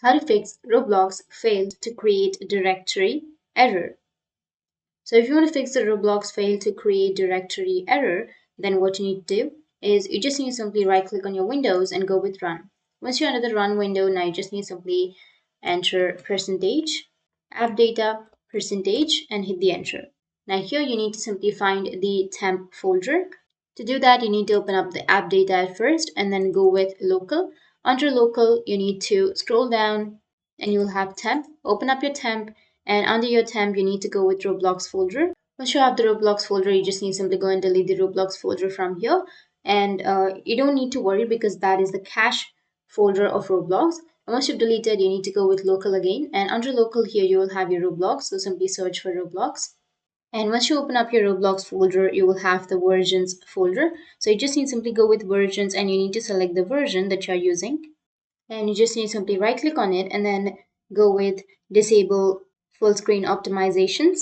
How to fix Roblox failed to create directory error. So if you want to fix the Roblox failed to create directory error, then what you need to do is you just need to simply right click on your Windows and go with run. Once you're under the run window, now you just need to simply enter percentage, AppData percentage, and hit the enter. Now here you need to simply find the temp folder. To do that, you need to open up the AppData at first and then go with local. Under local, you need to scroll down and you'll have temp. Open up your temp, and under your temp, you need to go with Roblox folder. Once you have the Roblox folder, you just need to simply go and delete the Roblox folder from here. And you don't need to worry because that is the cache folder of Roblox. And once you've deleted, you need to go with local again. And under local here, you will have your Roblox. So simply search for Roblox. And once you open up your Roblox folder, you will have the versions folder. So you just need to simply go with versions and you need to select the version that you're using. And you just need to simply right click on it and then go with disable full screen optimizations.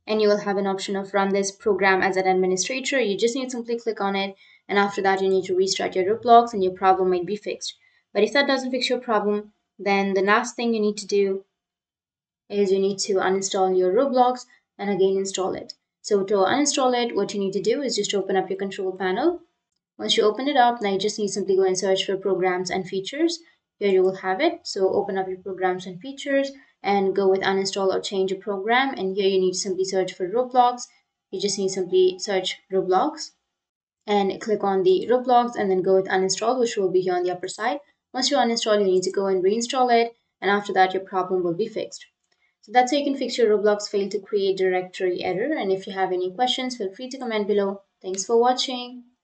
And you will have an option of run this program as an administrator. You just need to simply click on it. And after that, you need to restart your Roblox and your problem might be fixed. But if that doesn't fix your problem, then the last thing you need to do is you need to uninstall your Roblox and again install it. So to uninstall it, what you need to do is just open up your control panel. Once you open it up, now you just need to simply go and search for programs and features. Here you will have it. So open up your programs and features and go with uninstall or change a program. And here you need to simply search for Roblox. You just need to simply search Roblox and click on the Roblox and then go with uninstall, which will be here on the upper side. Once you uninstall, you need to go and reinstall it. And after that, your problem will be fixed. So that's how you can fix your Roblox fail to create directory error. And if you have any questions, feel free to comment below. Thanks for watching.